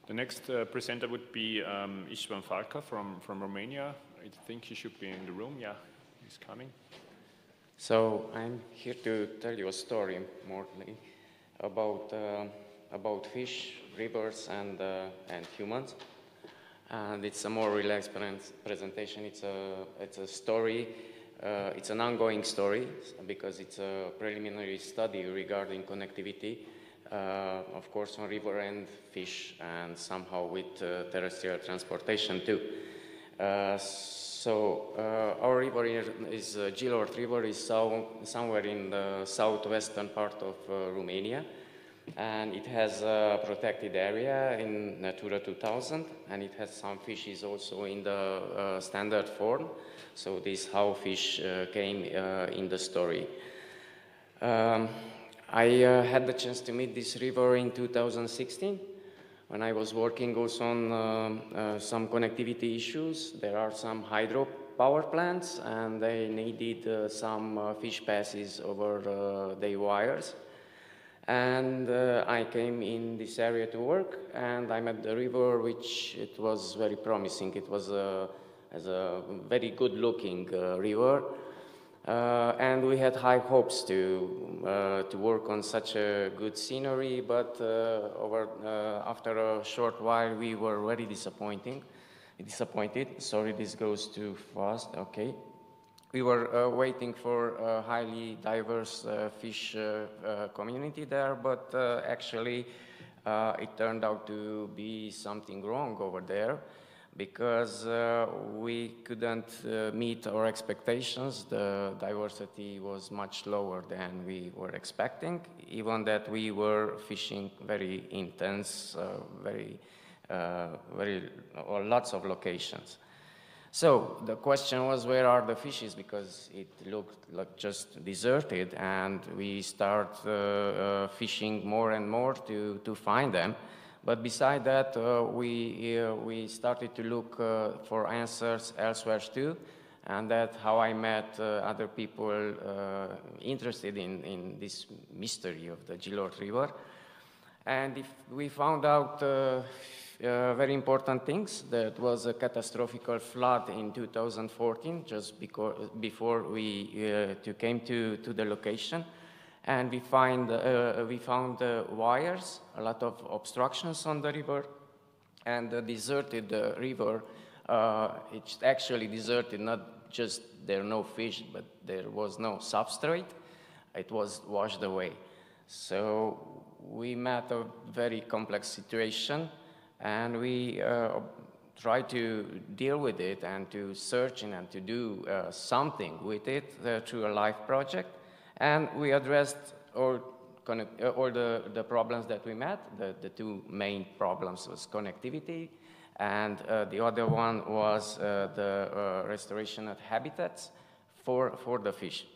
The next presenter would be Istvan Falka from Romania. I think he should be in the room. Yeah, he's coming. So I'm here to tell you a story, mostly, about fish, rivers, and humans. And it's a more relaxed presentation. It's a story. It's an ongoing story because it's a preliminary study regarding connectivity, of course, on river and fish, and somehow with terrestrial transportation too. Our river here is Gilort River, is somewhere in the southwestern part of Romania, and it has a protected area in Natura 2000, and it has some fishes also in the standard form. So this is how fish came in the story. I had the chance to meet this river in 2016 when I was working also on some connectivity issues. There are some hydro power plants and they needed some fish passes over their wires. And I came in this area to work, and I met the river, which it was very promising. It was a very good-looking river, and we had high hopes to work on such a good scenery. But after a short while, we were very disappointed. Sorry, this goes too fast. Okay. We were waiting for a highly diverse fish community there, but actually it turned out to be something wrong over there because we couldn't meet our expectations. The diversity was much lower than we were expecting, even that we were fishing very intense, lots of locations. So the question was, where are the fishes? Because it looked like just deserted, and we start fishing more and more to find them. But beside that, we started to look for answers elsewhere too, and that's how I met other people interested in this mystery of the Gilort River. And if we found out very important things. That was a catastrophic flood in 2014, just before we came to the location, and we found wires, a lot of obstructions on the river, and the deserted river. It's actually deserted, not just there are no fish, but there was no substrate. It was washed away. So we met a very complex situation. And we try to deal with it and to search and to do something with it through a live project. And we addressed all the problems that we met. The two main problems was connectivity, and the other one was the restoration of habitats for the fish.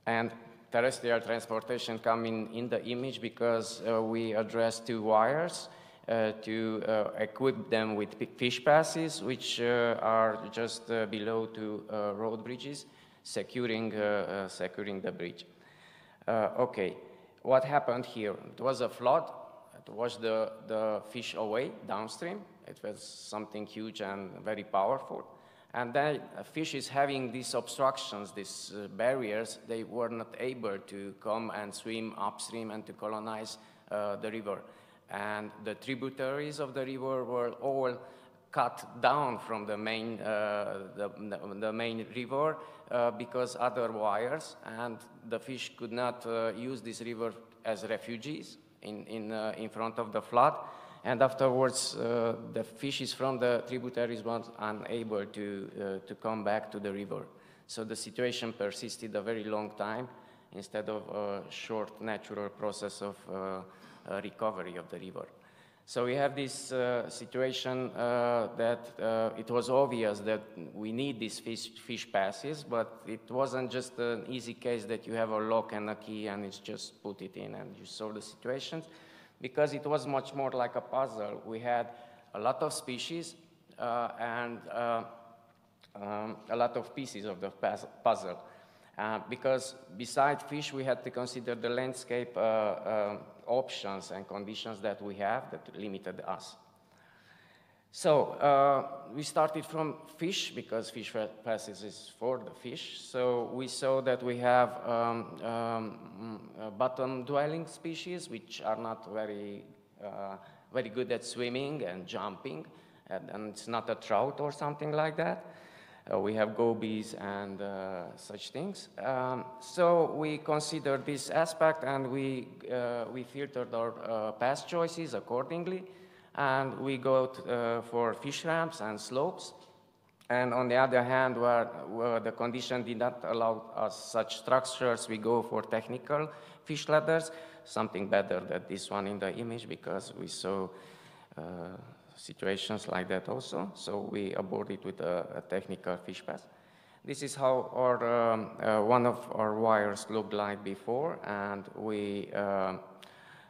And terrestrial transportation come in the image because we address two wires to equip them with fish passes, which are just below two road bridges, securing the bridge. Okay, what happened here? It was a flood. It washed the fish away downstream. It was something huge and very powerful. And then fish is having these obstructions, these barriers. They were not able to come and swim upstream and to colonize the river. And the tributaries of the river were all cut down from the main, the main river because other wires, and the fish could not use this river as refugees in front of the flood. And afterwards, the fishes from the tributaries were unable to come back to the river. So the situation persisted a very long time instead of a short natural process of recovery of the river. So we have this situation that it was obvious that we need these fish passes, but it wasn't just an easy case that you have a lock and a key and it's just put it in and you solve the situations. Because it was much more like a puzzle. We had a lot of species and a lot of pieces of the puzzle. Because besides fish, we had to consider the landscape options and conditions that we have that limited us. So we started from fish, because fish passes is for the fish. So we saw that we have bottom-dwelling species, which are not very good at swimming and jumping, and it's not a trout or something like that. We have gobies and such things. So we considered this aspect, and we filtered our pass choices accordingly. And we go for fish ramps and slopes. And on the other hand, where the condition did not allow us such structures, we go for technical fish ladders, something better than this one in the image, because we saw situations like that also. So we aborted with a technical fish pass. This is how our, one of our wires looked like before, and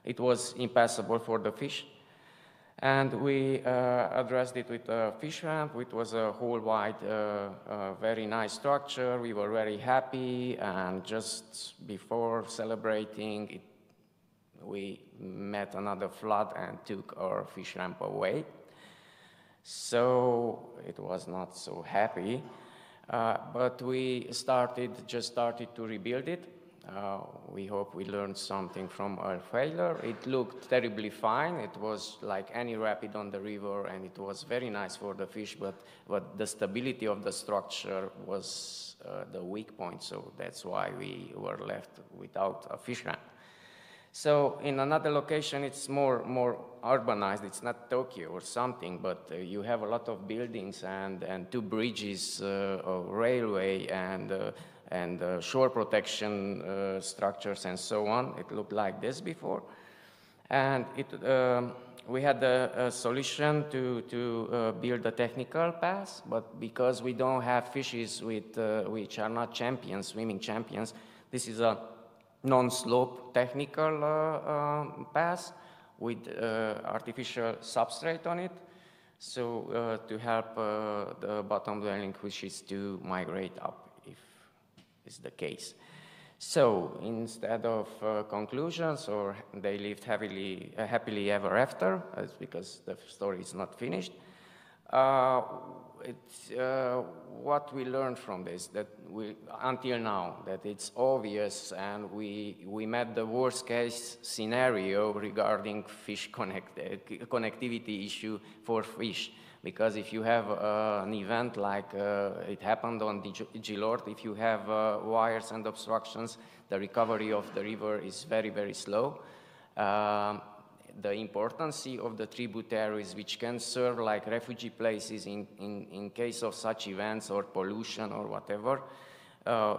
it was impassable for the fish. And we addressed it with a fish ramp, which was a whole wide, very nice structure. We were very happy, and just before celebrating it, we met another flood and took our fish ramp away. So it was not so happy, but we just started to rebuild it. We hope we learned something from our failure. It looked terribly fine. It was like any rapid on the river, and it was very nice for the fish, but the stability of the structure was the weak point, so that's why we were left without a fish ramp. So in another location, it's more urbanized. It's not Tokyo or something, but you have a lot of buildings and two bridges, a railway, and shore protection structures and so on. It looked like this before. And we had a solution to build a technical pass, but because we don't have fishes which are not champions, swimming champions, this is a non-slope technical pass with artificial substrate on it, so to help the bottom-dwelling fishes to migrate up, if is the case. So instead of conclusions or they lived happily ever after, because the story is not finished, what we learned from this, that until now, that it's obvious, and we met the worst case scenario regarding fish connectivity issue for fish. Because if you have an event like it happened on the Gilort, if you have wires and obstructions, the recovery of the river is very, very slow. The importance of the tributaries, which can serve like refugee places in case of such events or pollution or whatever,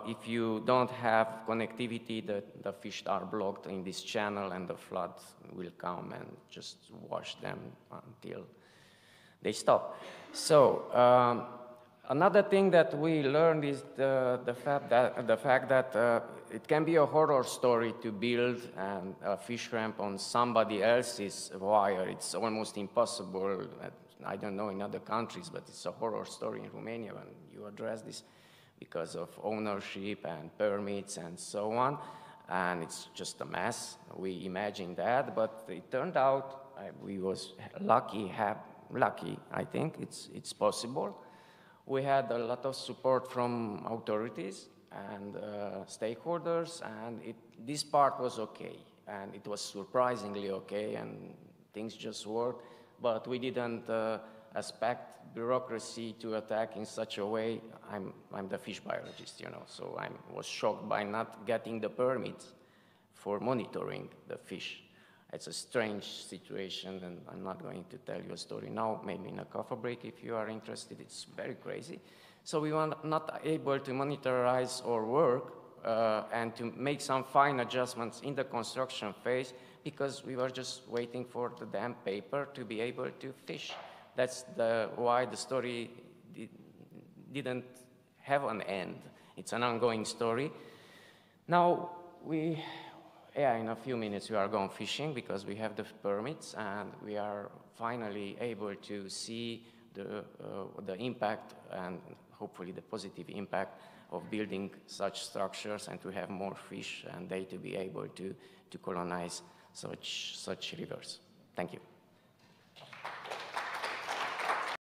if you don't have connectivity, the fish are blocked in this channel, and the flood will come and just wash them until they stop. So another thing that we learned is the fact that it can be a horror story to build a fish ramp on somebody else's wire. It's almost impossible. I don't know in other countries, but it's a horror story in Romania when you address this because of ownership and permits and so on. And it's just a mess. We imagined that, but it turned out we was lucky, I think. It's possible. We had a lot of support from authorities and stakeholders, and this part was okay, and it was surprisingly okay, and things just worked, but we didn't expect bureaucracy to attack in such a way. I'm the fish biologist, you know, so I was shocked by not getting the permits for monitoring the fish. It's a strange situation, and I'm not going to tell you a story now, maybe in a coffee break if you are interested. It's very crazy. So we were not able to monitorize our work and to make some fine adjustments in the construction phase because we were just waiting for the damn paper to be able to fish. That's why the story didn't have an end. It's an ongoing story. Now in a few minutes we are going fishing because we have the permits, and we are finally able to see the impact and hopefully the positive impact of building such structures and to have more fish and they to be able to colonize such rivers. Thank you.